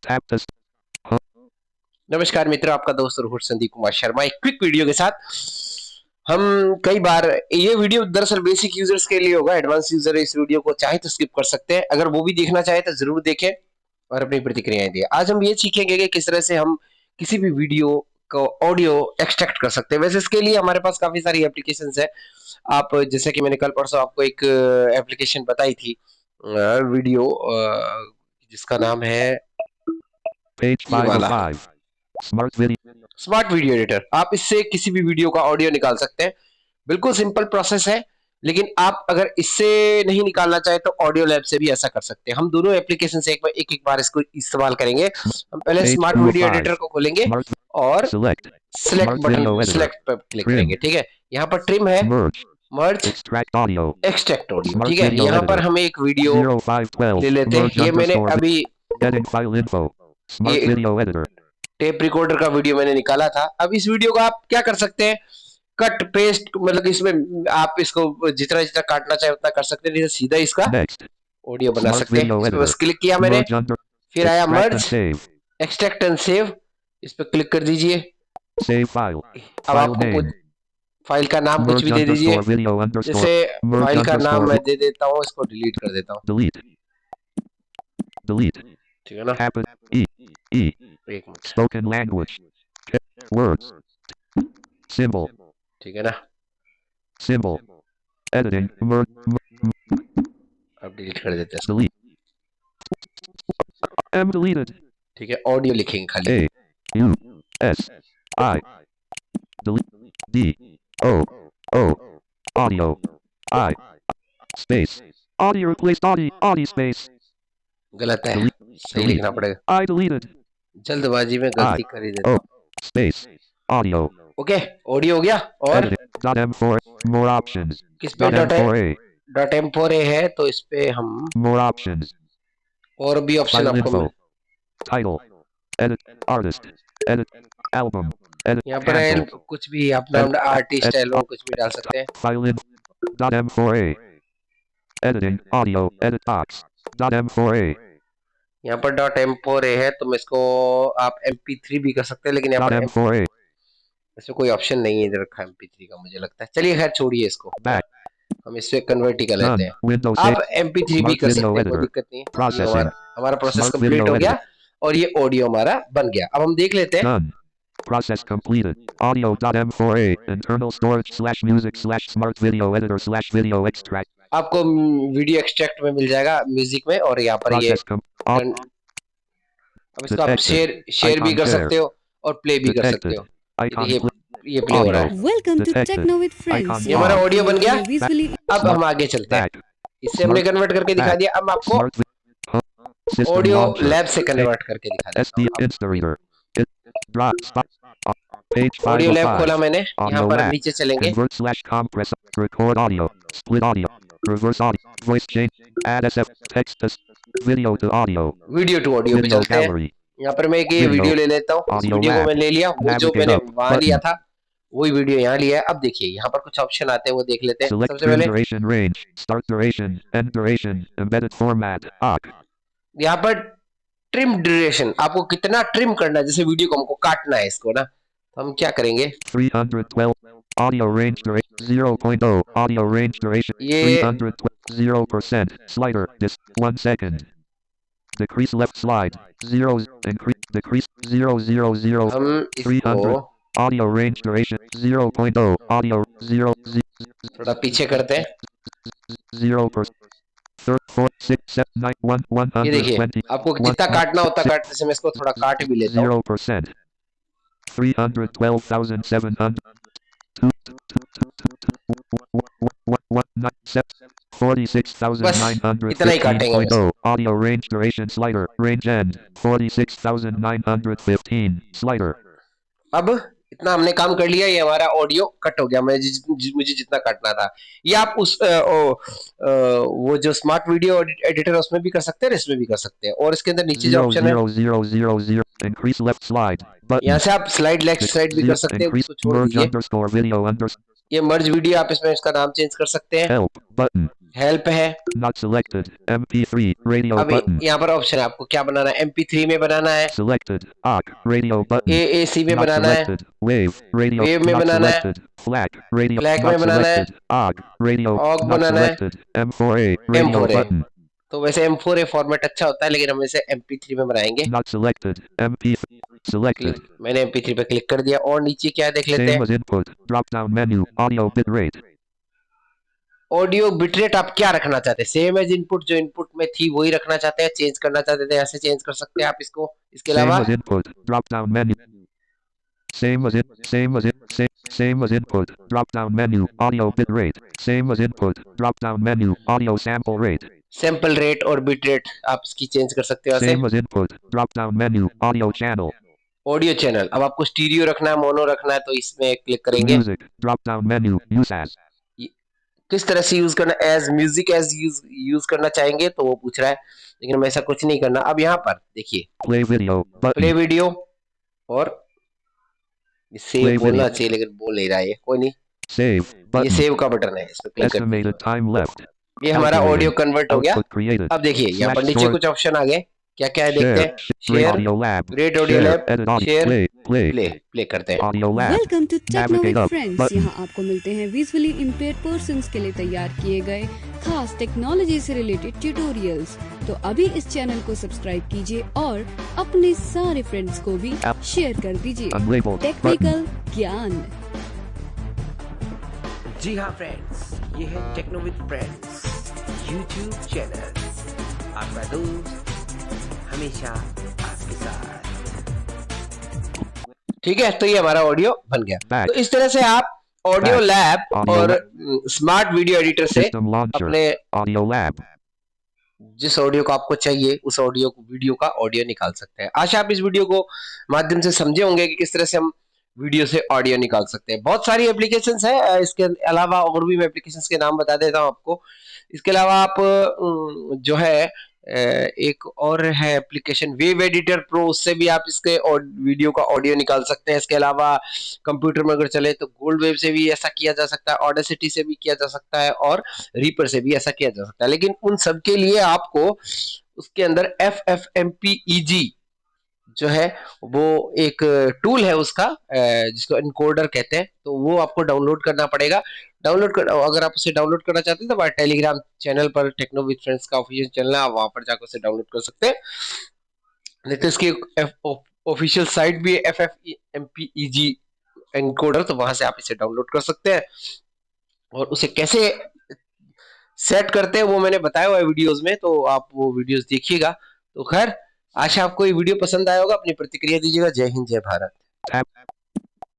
Tap this. नमस्कार मित्रों, आपका दोस्त रोहित संदीप कुमार शर्मा एक क्विक वीडियो के साथ। हम कई बार ये वीडियो दरअसल बेसिक यूजर्स के लिए होगा, एडवांस यूजर इस वीडियो को चाहे तो स्किप कर सकते हैं। अगर वो भी देखना चाहे तो जरूर देखें और अपनी प्रतिक्रियाएं दें। आज हम ये सीखेंगे कि किस तरह से हम किसी भी वीडियो को ऑडियो एक्सट्रैक्ट कर सकते हैं। वैसे इसके लिए हमारे पास काफी सारी एप्लीकेशंस है। आप जैसे कि मैंने कल परसों आपको एक एप्लीकेशन बताई थी वीडियो जिसका नाम है Page ये वाला 505. Smart video. Smart video editor. आप इससे किसी भी वीडियो का ऑडियो निकाल सकते हैं। बिल्कुल सिंपल प्रोसेस है, लेकिन आप अगर इससे नहीं निकालना चाहे तो ऑडियो लैब से भी ऐसा कर सकते हैं। हम दोनों एप्लीकेशन से एक बार इसको इस्तेमाल करेंगे। हम पहले Page स्मार्ट वीडियो 205. एडिटर को खोलेंगे Smart. और Select. Select Smart video button editor. Select पर क्लिक Trim. करेंगे। ठीक है, यहाँ पर ट्रिम है, Merge. मर्ज, Extract audio. Extract audio. Smart ठीक है, video यहाँ पर editor. हम एक वीडियो 0512. ले लेते हैं। Merge ये मैंने underscore. अभी Getting file info. Smart ये video editor. टेप रिकॉर्डर का वीडियो मैंने निकाला था। अब इस वीडियो को आप क्या कर सकते हैं, कट पेस्ट, मतलब इसमें आप इसको जितना जितना काटना चाहे उतना कर सकते हैं, नहीं तो सीधा इसका Next. ऑडियो बना Smart सकते हैं। video इस पर editor. बस क्लिक किया मैंने, Merge under. फिर आया Extract and merge, save. Extract and save, इस पर क्लिक कर दीजिए। Save file. अब File आपको name. फाइल का नाम कुछ Merge भी दे दीजिए। underscore video underscore. जैसे Merge फाइल का नाम underscore. मैं दे देता हूँ, इसको डिलीट कर देता हूँ। Delete. Delete. ठीक है ना, Happen. E. एक minute, Spoken language. Words. Symbol. ठीक है ना, Symbol. Editing. अब डिलीट कर देते हैं इसको। Delete. M deleted. ठीक है, ऑडियो लिखेंगे खाली। A. U. S. I. Delete. D. O. O. Audio. I. Space. Audio replaced audio space. गलत है, सही लिखना पड़ेगा। I deleted. जल्दबाजी में गलती कर ही देता O. हूँ। Space. Audio. ओके, ऑडियो हो गया। और Editing. Dot M4. More options. किस पे Dot M4A. डॉट M4A है, तो इस पे हम More options. और भी ऑप्शन File आपको info. Title. Edit. Artist. Edit. Album. Edit. यहाँ पर Cancel. कुछ भी अपना आर्टिस्ट एल्बम कुछ भी डाल सकते हैं। File in. Dot M4A. Editing. Audio. Edit box. Dot M4A. यहाँ पर डॉट M4A है, तो मैं इसको आप MP3 भी कर सकते हैं, लेकिन यहाँ Dot पर M4A. इसमें कोई ऑप्शन नहीं है इधर रखा MP3 का, मुझे लगता है। चलिए खैर छोड़िए इसको, Back. हम इससे कन्वर्ट ही कर लेते None. हैं। Windows आप 8. MP3 भी Smart कर video सकते हैं, कोई editor. दिक्कत नहीं है। Processing. हमारा प्रोसेस Smart कंप्लीट video हो गया editor. और ये ऑडियो हमारा बन गया। अब हम देख लेते हैं। Done. Process completed. Audio.m4a. Internal storage slash music slash smart video editor slash video extract. आपको वीडियो एक्सट्रैक्ट में मिल जाएगा म्यूजिक में, और यहाँ पर ये अब इसको आप शेयर भी कर सकते हो और प्ले भी कर सकते हो। ये प्ले हो रहा है। Welcome to Techno with Friends. ये हमारा ऑडियो बन गया। Visually अब हम आगे चलते हैं। इससे हमने कन्वर्ट करके दिखा दिया। अब आपको ऑडियो लैब से कन्वर्ट करके दिखा देता हूं। ऑडियो लैब खोला मैंने, यहाँ पर नीचे चलेंगे। Record audio. Split audio. Reverse audio. Voice change. Add SF. Text to video to audio. Video to audio पे चलते हैं। यहाँ पर मैं एक ये वीडियो ले लेता हूँ। इस वीडियो को मैं ले लिया, वो जो मैंने वहां लिया था वही वीडियो यहाँ लिया है। अब देखिए यहाँ पर कुछ ऑप्शन आते हैं, वो देख लेते हैं। सबसे पहले duration range, start duration, end duration, embedded format, arc. यहाँ पर ट्रिम ड्यूरेशन, आपको कितना ट्रिम करना है। जैसे वीडियो को हमको काटना है इसको ना, तो हम क्या करेंगे, 312 audio range duration 0.0 audio range duration 312 0% slider this 1 second decrease left slide 0 increase decrease 000 हम 300 इसको audio range duration 0.0 audio 0 थोड़ा पीछे करते हैं। 0% 4 6 7 9 1 ये देखिए, 120 आपको जितना काटना होता काटने से मैं इसको थोड़ा काट भी लेता हूँ। 0% 312,700 इतना ही काटेंगे बस। 46,915 audio range duration slider range end 46,915 slider. अब इतना हमने काम कर लिया, ये हमारा ऑडियो कट हो गया। मुझे जितना काटना था। ये आप उस वो जो स्मार्ट वीडियो एडिटर है उसमें भी कर सकते हैं, इसमें भी कर सकते हैं। और इसके अंदर नीचे जो ऑप्शन है, increase left slide यहाँ से आप स्लाइड लेफ्ट स्लाइड भी कर सकते हैं। उसको छोड़ दीजिए। ये मर्ज वीडियो, आप इसमें इसका नाम चेंज कर सकते हैं। हेल्प है, Not selected. MP3 radio अब button. यहाँ पर ऑप्शन है आपको क्या बनाना है, MP3 में बनाना है, Selected. OGG radio button. AAC में Not बनाना है, selected. Wave radio. वेव में Not बनाना है, selected. FLAC radio. फ्लैग में Not बनाना है, selected. OGG radio. OGG Not बनाना है, selected. M4A radio M4A। button. तो वैसे M4A फॉर्मेट अच्छा होता है, लेकिन हम इसे MP3 में बनाएंगे। Not selected. MP selected. मैंने MP3 पे क्लिक कर दिया, और नीचे क्या देख लेते Same हैं, as input. Drop down menu. Audio bit rate. Audio bitrate आप क्या रखना चाहते हैं, सेम एज इनपुट, जो इनपुट में थी वही रखना चाहते हैं, चेंज करना चाहते थे, ऐसे चेंज कर सकते हैं आप इसको। इसके Same अलावा as input. Drop down menu. Same as same as input. Drop down menu. Audio bit rate. Same as input. Drop down menu. Audio sample rate. Sample rate और बिट रेट आप इसकी चेंज कर सकते हो ऐसे। Same as input. Drop down menu. Audio channel. Audio channel, अब आपको stereo रखना है, मोनो रखना है, तो इसमें क्लिक करेंगे। Music. Drop down menu. Use as. किस तरह से यूज करना, एज म्यूजिक एज यूज करना चाहेंगे तो वो पूछ रहा है, लेकिन हमें ऐसा कुछ नहीं करना। अब यहाँ पर देखिए Play video. Play Button. Video, और सेव Play बोलना video. चाहिए लेकिन बोल नहीं रहा है, ये कोई नहीं, Save. ये Button. सेव का बटन है, इस पर क्लिक कर Estimated time left. ये हमारा ऑडियो कन्वर्ट हो गया। Output created. अब देखिए यहाँ पर Flash नीचे store. कुछ ऑप्शन आ गए, क्या क्या है देखते Share. हैं। Great share, audio lab. Great audio Share. Lab, Edit audio. Share, Play. Play play करते हैं। Audio lab. Welcome to techno Navigate with up. Friends. Button. यहाँ आपको मिलते हैं विजुअली इम्पेयर्ड पर्सन्स के लिए तैयार किए गए खास टेक्नोलॉजी से रिलेटेड ट्यूटोरियल्स। तो अभी इस चैनल को सब्सक्राइब कीजिए और अपने सारे फ्रेंड्स को भी शेयर कर दीजिए। Unlabeled. Button. टेक्निकल ज्ञान। जी हाँ फ्रेंड्स, ये है techno with friends YouTube channel, आपका दोस्त हमेशा आपके साथ। ठीक है, तो ये हमारा ऑडियो बन गया। Back. तो इस तरह से आप ऑडियो Back. लैब Audio और lab. स्मार्ट वीडियो एडिटर से System launcher. अपने Audio lab. जिस ऑडियो को आपको चाहिए उस ऑडियो को, वीडियो का ऑडियो निकाल सकते हैं। आशा आप इस वीडियो को माध्यम से समझे होंगे कि किस तरह से हम वीडियो से ऑडियो निकाल सकते हैं। बहुत सारी एप्लीकेशंस हैं, इसके अलावा और भी मैं एप्लीकेशंस के नाम बता देता हूं आपको। इसके अलावा आप जो है एक और है एप्लीकेशन वेव एडिटर प्रो, उससे भी आप इसके वीडियो का ऑडियो निकाल सकते हैं। इसके अलावा कंप्यूटर में अगर चले तो गोल्ड वेव से भी ऐसा किया जा सकता है, ऑडेसिटी से भी किया जा सकता है, और रीपर से भी ऐसा किया जा सकता है। लेकिन उन सब के लिए आपको उसके अंदर FFmpeg जो है वो एक टूल है उसका, जिसको इनकोडर कहते हैं, तो वो आपको डाउनलोड करना पड़ेगा। अगर आप उसे डाउनलोड करना चाहते हैं तो हमारे टेलीग्राम चैनल पर टेक्नो विद फ्रेंड्स का ऑफिशियल चैनल है, आप वहां पर जाकर उसे डाउनलोड कर सकते हैं। नहीं तो इसकी ऑफिशियल साइट भी है FFmpeg एनकोडर, तो वहां से आप इसे डाउनलोड कर सकते हैं। और उसे कैसे सेट करते हैं वो मैंने बताया हुआ है वीडियोस में, तो आप वो वीडियोस देखिएगा। तो खैर, आशा आपको ये वीडियो पसंद आया होगा, अपनी प्रतिक्रिया दीजिएगा। जय हिंद, जय भारत।